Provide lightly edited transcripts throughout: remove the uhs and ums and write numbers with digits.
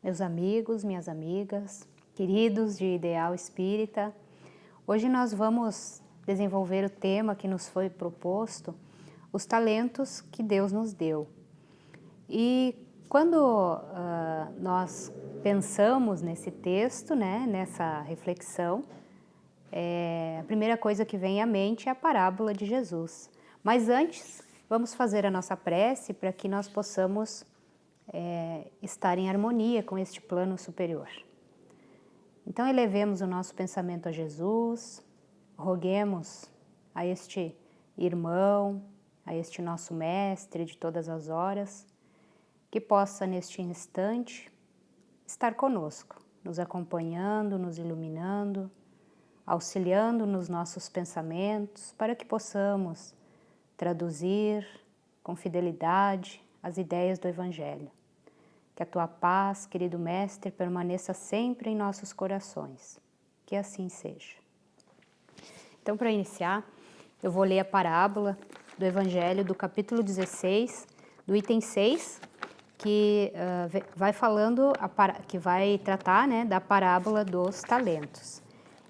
meus amigos, minhas amigas, queridos de Ideal Espírita. Hoje nós vamos desenvolver o tema que nos foi proposto, os talentos que Deus nos deu. E quando nós pensamos nesse texto, nessa reflexão, a primeira coisa que vem à mente é a parábola de Jesus. Mas antes, vamos fazer a nossa prece para que nós possamos estar em harmonia com este plano superior. Então elevemos o nosso pensamento a Jesus, roguemos a este irmão, a este nosso mestre de todas as horas, que possa neste instante estar conosco, nos acompanhando, nos iluminando, auxiliando nos nossos pensamentos, para que possamos traduzir com fidelidade as ideias do Evangelho. Que a tua paz, querido Mestre, permaneça sempre em nossos corações. Que assim seja. Então, para iniciar, eu vou ler a parábola do Evangelho do capítulo 16, do item 6, que vai falando, que vai tratar da parábola dos talentos.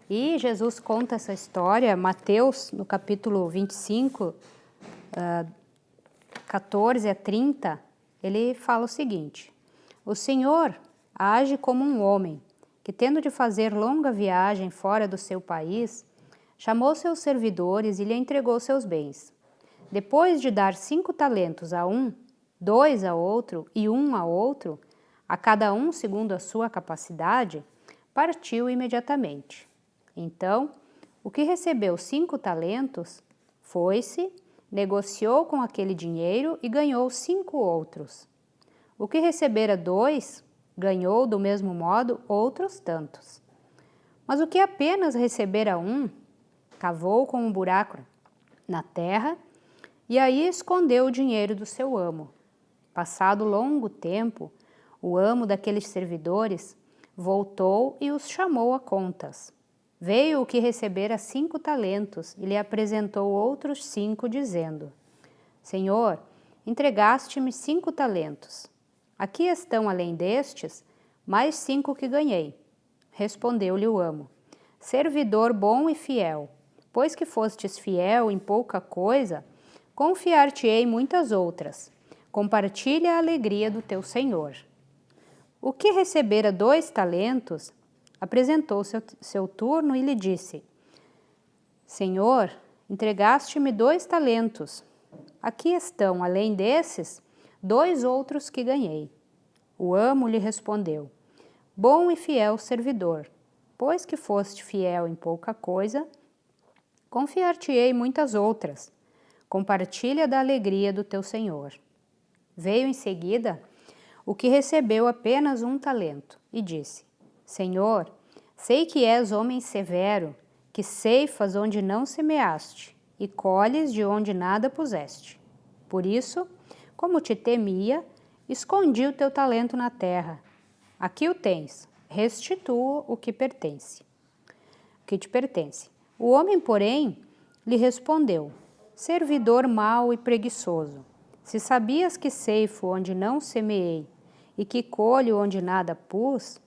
E Jesus conta essa história, Mateus, no capítulo 25, 14 a 30, ele fala o seguinte: o Senhor age como um homem que, tendo de fazer longa viagem fora do seu país, chamou seus servidores e lhe entregou seus bens. Depois de dar 5 talentos a um, 2 a outro e 1 a outro, a cada um segundo a sua capacidade, partiu imediatamente. Então, o que recebeu 5 talentos, foi-se, negociou com aquele dinheiro e ganhou 5 outros. O que recebera 2, ganhou do mesmo modo outros tantos. Mas o que apenas recebera 1, cavou com um buraco na terra e aí escondeu o dinheiro do seu amo. Passado longo tempo, o amo daqueles servidores voltou e os chamou a contas. Veio o que recebera 5 talentos e lhe apresentou outros 5, dizendo: Senhor, entregaste-me 5 talentos. Aqui estão, além destes, mais 5 que ganhei. Respondeu-lhe o amo: servidor bom e fiel, pois que fostes fiel em pouca coisa, confiar-te-ei muitas outras. Compartilha a alegria do teu senhor. O que recebera 2 talentos, apresentou seu turno e lhe disse: Senhor, entregaste-me 2 talentos. Aqui estão, além desses, 2 outros que ganhei. O amo lhe respondeu: bom e fiel servidor, pois que foste fiel em pouca coisa, confiar-te-ei muitas outras. Compartilha da alegria do teu senhor. Veio em seguida o que recebeu apenas 1 talento e disse: Senhor, sei que és homem severo, que ceifas onde não semeaste e colhes de onde nada puseste. Por isso, como te temia, escondi o teu talento na terra. Aqui o tens, restitua o que te pertence. O homem, porém, lhe respondeu: servidor mau e preguiçoso, se sabias que ceifo onde não semeei e que colho onde nada pus,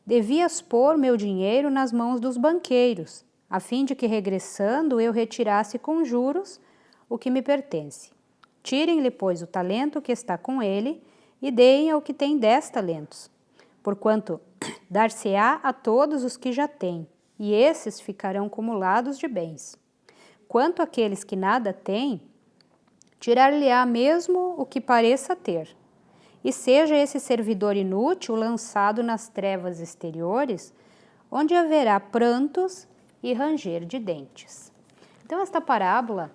devias pôr meu dinheiro nas mãos dos banqueiros, a fim de que, regressando, eu retirasse com juros o que me pertence. Tirem-lhe, pois, o talento que está com ele e deem ao que tem 10 talentos, porquanto dar-se-á a todos os que já têm, e esses ficarão cumulados de bens. Quanto àqueles que nada têm, tirar-lhe-á mesmo o que pareça ter, e seja esse servidor inútil lançado nas trevas exteriores, onde haverá prantos e ranger de dentes. Então, esta parábola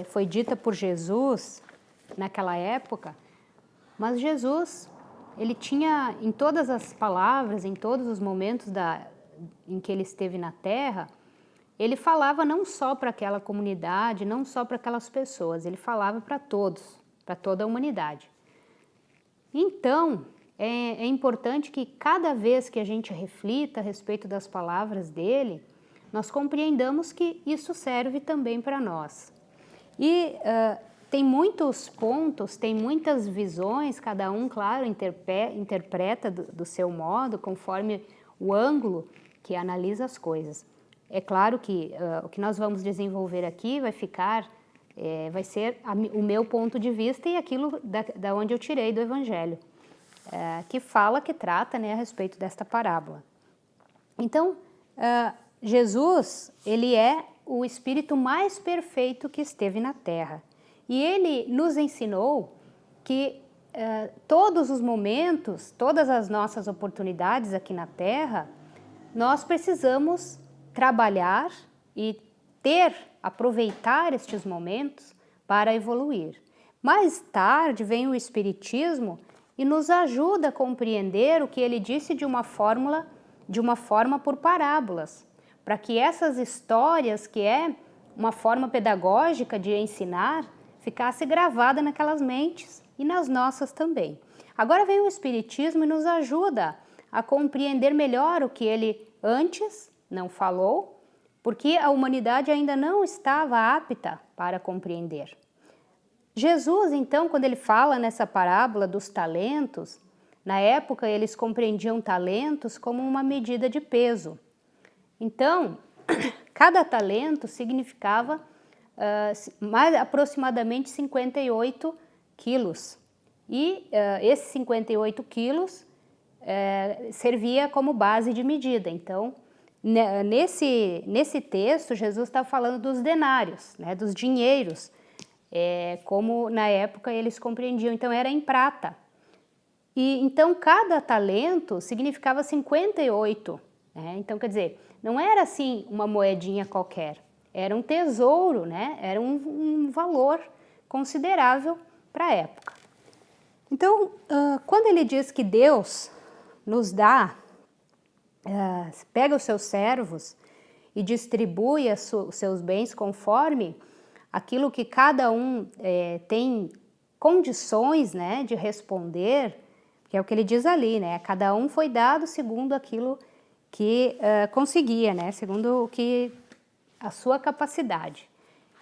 foi dita por Jesus naquela época, mas Jesus, ele tinha em todas as palavras, em todos os momentos em que ele esteve na Terra, ele falava não só para aquela comunidade, não só para aquelas pessoas, ele falava para todos, para toda a humanidade. Então, é importante que cada vez que a gente reflita a respeito das palavras dele, nós compreendamos que isso serve também para nós. E tem muitos pontos, tem muitas visões, cada um, claro, interpreta do seu modo, conforme o ângulo que analisa as coisas. É claro que o que nós vamos desenvolver aqui vai ser o meu ponto de vista e aquilo da onde eu tirei do Evangelho, que trata, né, a respeito desta parábola. Então, Jesus, ele é o Espírito mais perfeito que esteve na Terra. E ele nos ensinou que todos os momentos, todas as nossas oportunidades aqui na Terra, nós precisamos trabalhar e aproveitar estes momentos para evoluir. Mais tarde vem o Espiritismo e nos ajuda a compreender o que ele disse de uma forma por parábolas, para que essas histórias, que é uma forma pedagógica de ensinar, ficasse gravada naquelas mentes e nas nossas também. Agora vem o Espiritismo e nos ajuda a compreender melhor o que ele antes não falou, porque a humanidade ainda não estava apta para compreender. Jesus, então, quando ele fala nessa parábola dos talentos, na época eles compreendiam talentos como uma medida de peso. Então, cada talento significava aproximadamente 58 quilos. E esses 58 quilos servia como base de medida. Então, nesse texto, Jesus está falando dos denários, né, dos dinheiros, como na época eles compreendiam. Então, era em prata. E então, cada talento significava 58. Né? Então, quer dizer, não era assim uma moedinha qualquer. Era um tesouro, né? Era um valor considerável para a época. Então, quando ele diz que Deus nos dá, pega os seus servos e distribui os seus bens conforme aquilo que cada um tem condições, né, de responder, que é o que ele diz ali, né? Cada um foi dado segundo aquilo que conseguia, né? Segundo o que a sua capacidade.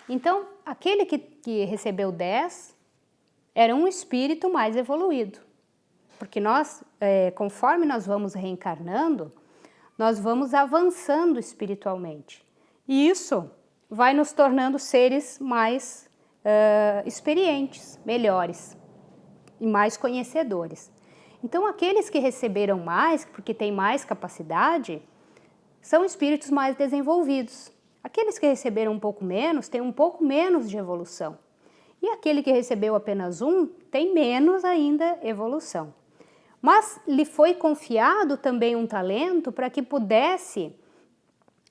Então, aquele que recebeu 10 era um espírito mais evoluído, porque nós, conforme nós vamos reencarnando, nós vamos avançando espiritualmente. E isso vai nos tornando seres mais experientes, melhores e mais conhecedores. Então, aqueles que receberam mais, porque têm mais capacidade, são espíritos mais desenvolvidos. Aqueles que receberam um pouco menos, têm um pouco menos de evolução. E aquele que recebeu apenas um, tem menos ainda evolução. Mas lhe foi confiado também um talento para que pudesse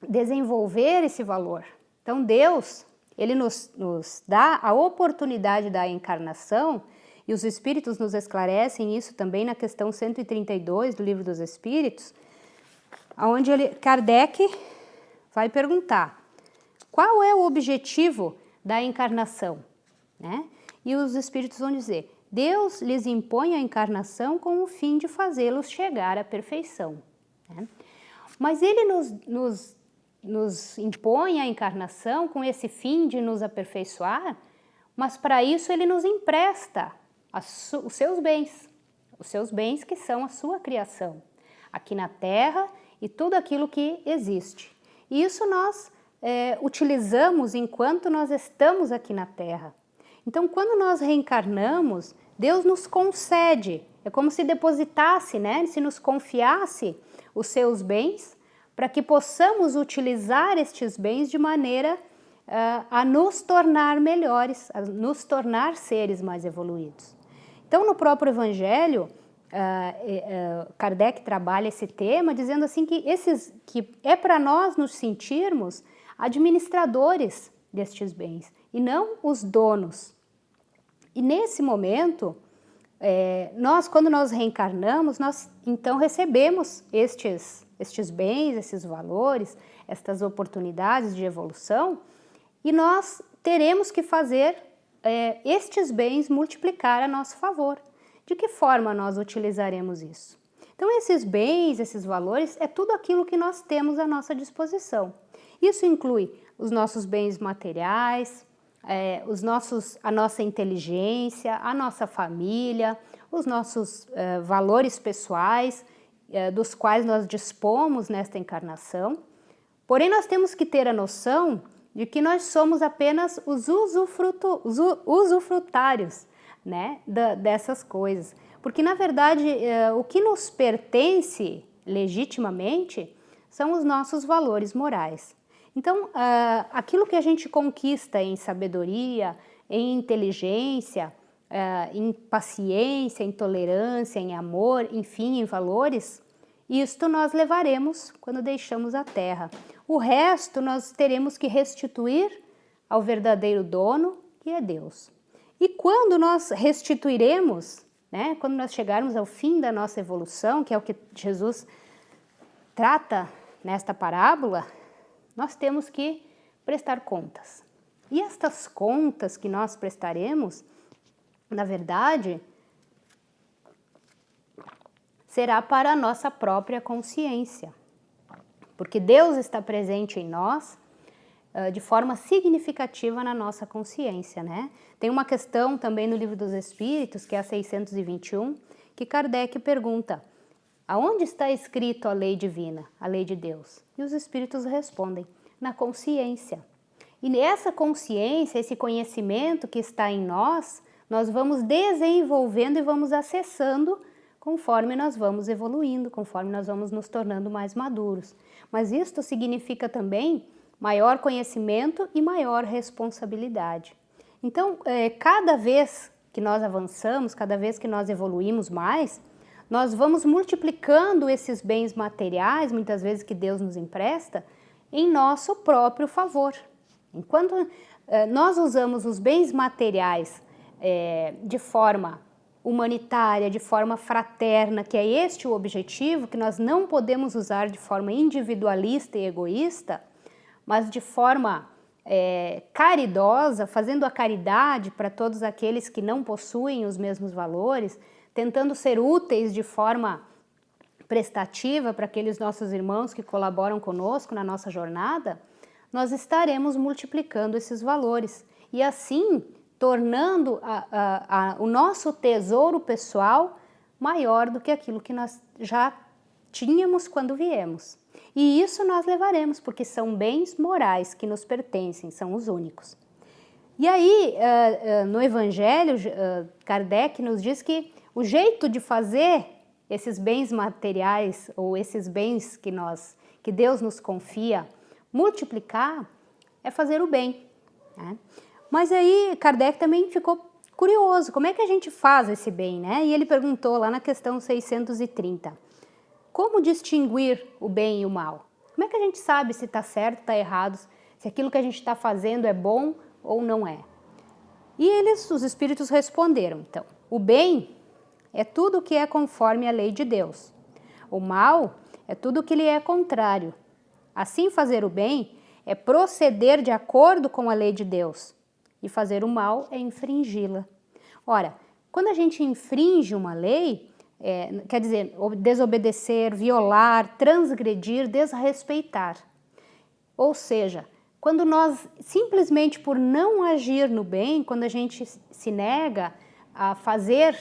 desenvolver esse valor. Então, Deus, ele nos dá a oportunidade da encarnação, e os Espíritos nos esclarecem isso também na questão 132 do Livro dos Espíritos, onde Kardec vai perguntar qual é o objetivo da encarnação, né? E os Espíritos vão dizer: Deus lhes impõe a encarnação com o fim de fazê-los chegar à perfeição. Né? Mas ele nos impõe a encarnação com esse fim de nos aperfeiçoar, mas para isso ele nos empresta os seus bens que são a sua criação, aqui na Terra e tudo aquilo que existe. E isso nós utilizamos enquanto nós estamos aqui na Terra. Então, quando nós reencarnamos, Deus nos concede, é como se depositasse, né? Se nos confiasse os seus bens, para que possamos utilizar estes bens de maneira a nos tornar melhores, a nos tornar seres mais evoluídos. Então, no próprio Evangelho, Kardec trabalha esse tema dizendo assim que é para nós nos sentirmos administradores destes bens e não os donos. E nesse momento, quando nós reencarnamos, nós então recebemos estes bens, esses valores, estas oportunidades de evolução, e nós teremos que fazer estes bens multiplicar a nosso favor. De que forma nós utilizaremos isso? Então, esses bens, esses valores, é tudo aquilo que nós temos à nossa disposição. Isso inclui os nossos bens materiais, a nossa inteligência, a nossa família, os nossos valores pessoais, dos quais nós dispomos nesta encarnação. Porém, nós temos que ter a noção de que nós somos apenas os usufrutários, né, dessas coisas. Porque, na verdade, o que nos pertence legitimamente são os nossos valores morais. Então, aquilo que a gente conquista em sabedoria, em inteligência, em paciência, em tolerância, em amor, enfim, em valores, isto nós levaremos quando deixamos a Terra. O resto nós teremos que restituir ao verdadeiro dono, que é Deus. E quando nós restituiremos, né, quando nós chegarmos ao fim da nossa evolução, que é o que Jesus trata nesta parábola, nós temos que prestar contas. E estas contas que nós prestaremos, na verdade, será para a nossa própria consciência. Porque Deus está presente em nós de forma significativa na nossa consciência, né? Tem uma questão também no Livro dos Espíritos, que é a 621, que Kardec pergunta: aonde está escrito a lei divina, a lei de Deus? E os Espíritos respondem: na consciência. E nessa consciência, esse conhecimento que está em nós, nós vamos desenvolvendo e vamos acessando conforme nós vamos evoluindo, conforme nós vamos nos tornando mais maduros. Mas isto significa também maior conhecimento e maior responsabilidade. Então, cada vez que nós avançamos, cada vez que nós evoluímos mais, nós vamos multiplicando esses bens materiais, muitas vezes que Deus nos empresta, em nosso próprio favor. Enquanto nós usamos os bens materiais de forma humanitária, de forma fraterna, que é este o objetivo, que nós não podemos usar de forma individualista e egoísta, mas de forma caridosa, fazendo a caridade para todos aqueles que não possuem os mesmos valores, tentando ser úteis de forma prestativa para aqueles nossos irmãos que colaboram conosco na nossa jornada, nós estaremos multiplicando esses valores e assim tornando o nosso tesouro pessoal maior do que aquilo que nós já tínhamos quando viemos. E isso nós levaremos, porque são bens morais que nos pertencem, são os únicos. E aí, no Evangelho, Kardec nos diz que o jeito de fazer esses bens materiais ou esses bens que Deus nos confia multiplicar é fazer o bem, né? Mas aí Kardec também ficou curioso, como é que a gente faz esse bem, né? E ele perguntou lá na questão 630, como distinguir o bem e o mal? Como é que a gente sabe se está certo, está errado, se aquilo que a gente está fazendo é bom ou não é? E os espíritos responderam, então, o bem é tudo que é conforme a lei de Deus. O mal é tudo que lhe é contrário. Assim, fazer o bem é proceder de acordo com a lei de Deus. E fazer o mal é infringi-la. Ora, quando a gente infringe uma lei, quer dizer, desobedecer, violar, transgredir, desrespeitar. Ou seja, quando nós, simplesmente por não agir no bem, quando a gente se nega a fazer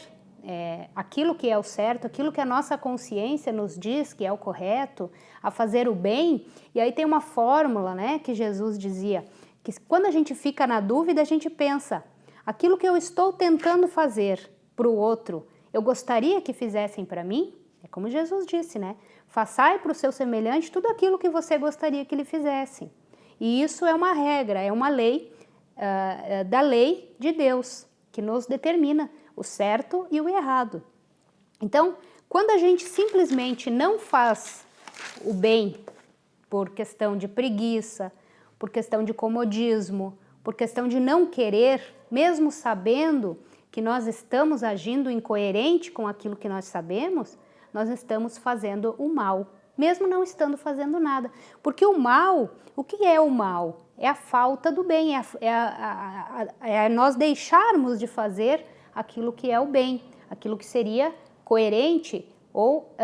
aquilo que é o certo, aquilo que a nossa consciência nos diz que é o correto, a fazer o bem, e aí tem uma fórmula, né, que Jesus dizia, que quando a gente fica na dúvida, a gente pensa, aquilo que eu estou tentando fazer para o outro, eu gostaria que fizessem para mim? É como Jesus disse, né? Façai para o seu semelhante tudo aquilo que você gostaria que ele fizesse. E isso é uma regra, é uma lei da lei de Deus, que nos determina o certo e o errado. Então, quando a gente simplesmente não faz o bem por questão de preguiça, por questão de comodismo, por questão de não querer, mesmo sabendo que nós estamos agindo incoerente com aquilo que nós sabemos, nós estamos fazendo o mal, mesmo não estando fazendo nada. Porque o mal, o que é o mal? É a falta do bem, é nós deixarmos de fazer aquilo que é o bem, aquilo que seria coerente ou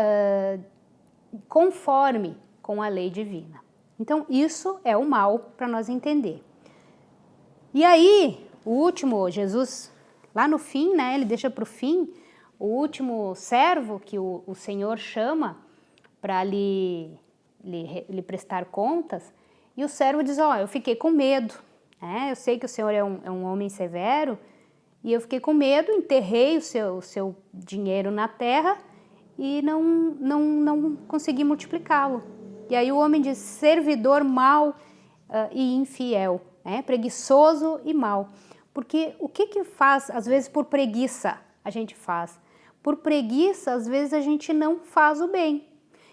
conforme com a lei divina. Então, isso é o mal para nós entender. E aí, o último, Jesus, lá no fim, né, ele deixa para o fim, o último servo que o Senhor chama para lhe prestar contas, e o servo diz, eu fiquei com medo, né? Eu sei que o Senhor é um homem severo, e eu fiquei com medo, enterrei o seu dinheiro na terra e não consegui multiplicá-lo. E aí o homem diz, servidor mau e infiel, né? Preguiçoso e mau. Porque o que faz, às vezes por preguiça a gente faz? Por preguiça, às vezes a gente não faz o bem.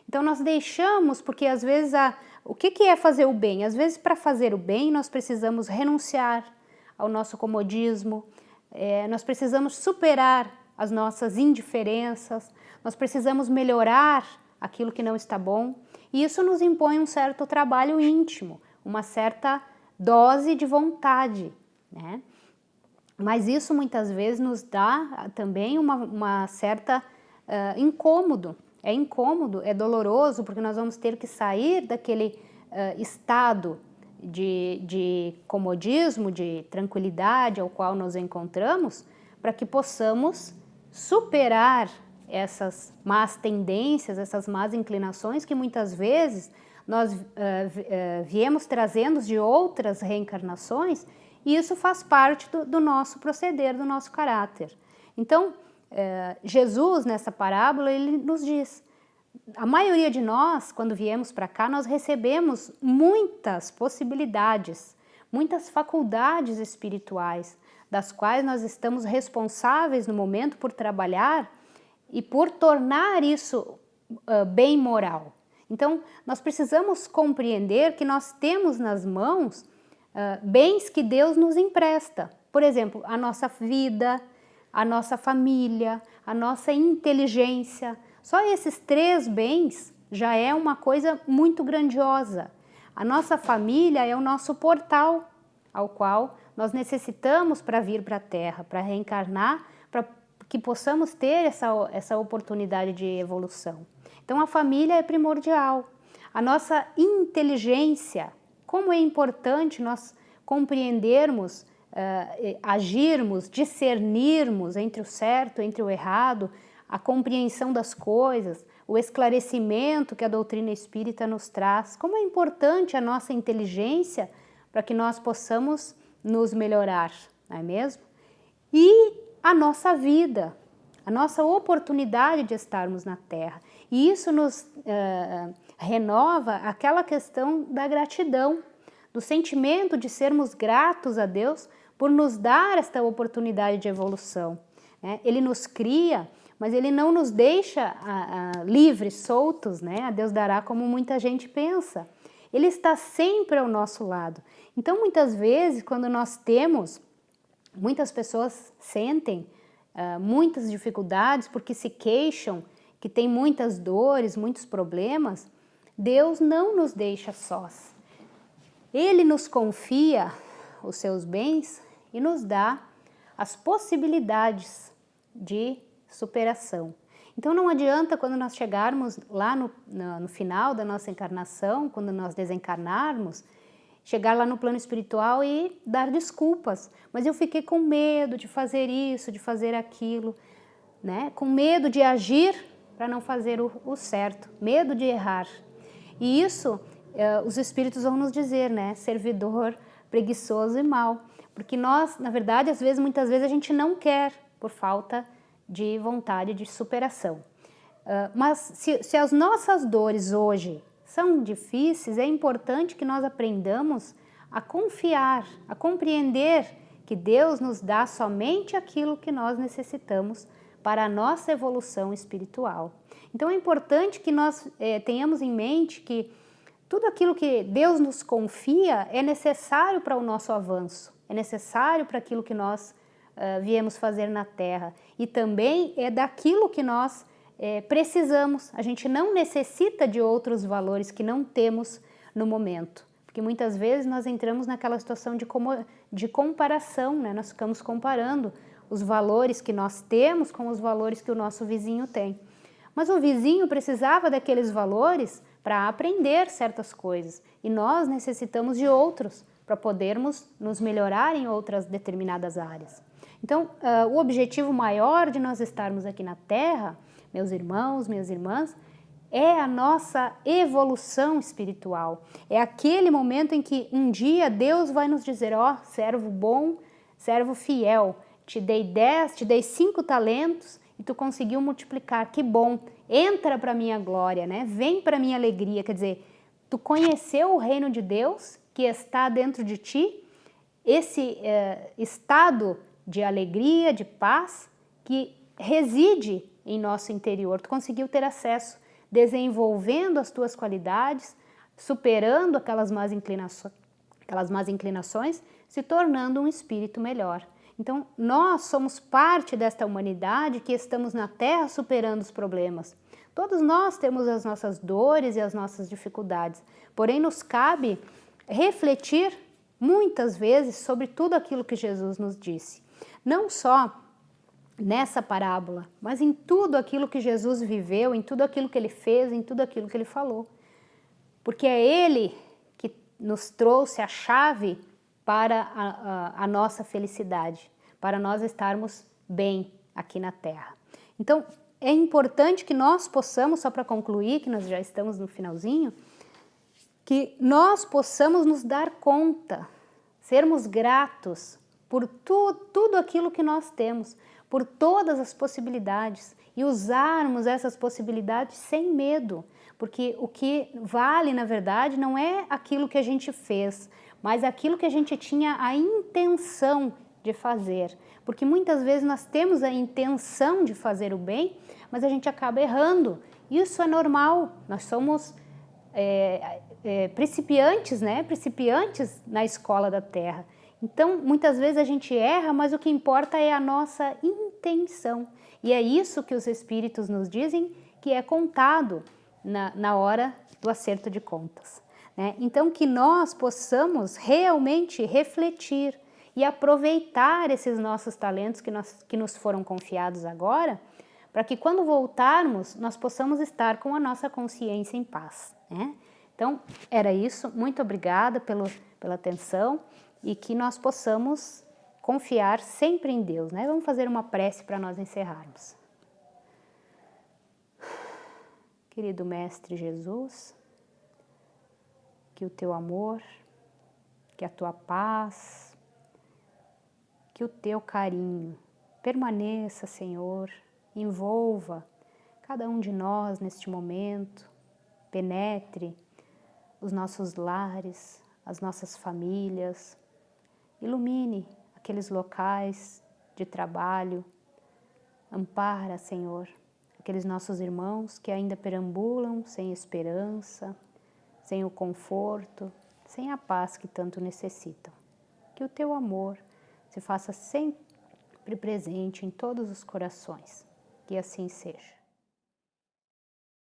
Então nós deixamos, porque às vezes o que é fazer o bem? Às vezes para fazer o bem nós precisamos renunciar ao nosso comodismo, nós precisamos superar as nossas indiferenças, nós precisamos melhorar aquilo que não está bom, e isso nos impõe um certo trabalho íntimo, uma certa dose de vontade, né? Mas isso muitas vezes nos dá também uma certa incômodo. É incômodo, é doloroso, porque nós vamos ter que sair daquele estado de comodismo, de tranquilidade ao qual nos encontramos, para que possamos superar essas más tendências, essas más inclinações que muitas vezes nós viemos trazendo de outras reencarnações, e isso faz parte do nosso proceder, do nosso caráter. Então, Jesus, nessa parábola, ele nos diz, a maioria de nós, quando viemos para cá, nós recebemos muitas possibilidades, muitas faculdades espirituais, das quais nós estamos responsáveis no momento por trabalhar e por tornar isso bem moral. Então, nós precisamos compreender que nós temos nas mãos bens que Deus nos empresta. Por exemplo, a nossa vida, a nossa família, a nossa inteligência. Só esses 3 bens já é uma coisa muito grandiosa. A nossa família é o nosso portal ao qual nós necessitamos para vir para a Terra, para reencarnar, para que possamos ter essa oportunidade de evolução. Então a família é primordial. A nossa inteligência, como é importante nós compreendermos, agirmos, discernirmos entre o certo, entre o errado, a compreensão das coisas, o esclarecimento que a doutrina espírita nos traz. Como é importante a nossa inteligência para que nós possamos nos melhorar, não é mesmo? E a nossa vida, a nossa oportunidade de estarmos na Terra. E isso nos renova aquela questão da gratidão, do sentimento de sermos gratos a Deus por nos dar esta oportunidade de evolução. Ele nos cria, mas Ele não nos deixa livres, soltos, né? A Deus dará como muita gente pensa. Ele está sempre ao nosso lado. Então, muitas vezes, quando nós temos, muitas pessoas sentem muitas dificuldades porque se queixam, que tem muitas dores, muitos problemas, Deus não nos deixa sós. Ele nos confia os seus bens e nos dá as possibilidades de superação. Então não adianta quando nós chegarmos lá no final da nossa encarnação, quando nós desencarnarmos, chegar lá no plano espiritual e dar desculpas. Mas eu fiquei com medo de fazer isso, de fazer aquilo, né? Com medo de agir para não fazer o certo, medo de errar. E isso os espíritos vão nos dizer, né? Servidor preguiçoso e mau. Porque nós, na verdade, muitas vezes a gente não quer por falta de vontade de superação. Mas se as nossas dores hoje são difíceis, é importante que nós aprendamos a confiar, a compreender que Deus nos dá somente aquilo que nós necessitamos para a nossa evolução espiritual. Então é importante que nós tenhamos em mente que tudo aquilo que Deus nos confia é necessário para o nosso avanço, é necessário para aquilo que nós viemos fazer na Terra, e também é daquilo que nós precisamos. A gente não necessita de outros valores que não temos no momento, porque muitas vezes nós entramos naquela situação de comparação, né? Nós ficamos comparando os valores que nós temos com os valores que o nosso vizinho tem. Mas o vizinho precisava daqueles valores para aprender certas coisas, e nós necessitamos de outros para podermos nos melhorar em outras determinadas áreas. Então, o objetivo maior de nós estarmos aqui na Terra, meus irmãos, minhas irmãs, é a nossa evolução espiritual. É aquele momento em que um dia Deus vai nos dizer, ó, servo bom, servo fiel, te dei 10, te dei 5 talentos e tu conseguiu multiplicar, que bom, entra para a minha glória, né? Vem para a minha alegria, quer dizer, tu conheceu o reino de Deus que está dentro de ti, esse estado de alegria, de paz, que reside em nosso interior, tu conseguiu ter acesso, desenvolvendo as tuas qualidades, superando aquelas más inclinações, se tornando um espírito melhor. Então, nós somos parte desta humanidade que estamos na Terra superando os problemas. Todos nós temos as nossas dores e as nossas dificuldades, porém nos cabe refletir muitas vezes sobre tudo aquilo que Jesus nos disse. Não só nessa parábola, mas em tudo aquilo que Jesus viveu, em tudo aquilo que ele fez, em tudo aquilo que ele falou. Porque é ele que nos trouxe a chave para a nossa felicidade, para nós estarmos bem aqui na Terra. Então, é importante que nós possamos, só para concluir, que nós já estamos no finalzinho, que nós possamos nos dar conta, sermos gratos por tudo aquilo que nós temos, por todas as possibilidades e usarmos essas possibilidades sem medo, porque o que vale, na verdade, não é aquilo que a gente fez, mas aquilo que a gente tinha a intenção de fazer, porque muitas vezes nós temos a intenção de fazer o bem, mas a gente acaba errando. Isso é normal, nós somos principiantes, né? Principiantes na escola da Terra. Então, muitas vezes a gente erra, mas o que importa é a nossa intenção. E é isso que os Espíritos nos dizem que é contado na hora do acerto de contas, né? Então, que nós possamos realmente refletir e aproveitar esses nossos talentos que nos foram confiados agora, para que quando voltarmos, nós possamos estar com a nossa consciência em paz, né? Então, era isso. Muito obrigada pela atenção e que nós possamos confiar sempre em Deus, né? Vamos fazer uma prece para nós encerrarmos. Querido Mestre Jesus, que o teu amor, que a tua paz, que o teu carinho permaneça, Senhor, envolva cada um de nós neste momento, penetre os nossos lares, as nossas famílias, ilumine aqueles locais de trabalho, ampara, Senhor, aqueles nossos irmãos que ainda perambulam sem esperança, sem o conforto, sem a paz que tanto necessitam. Que o teu amor se faça sempre presente em todos os corações. Que assim seja.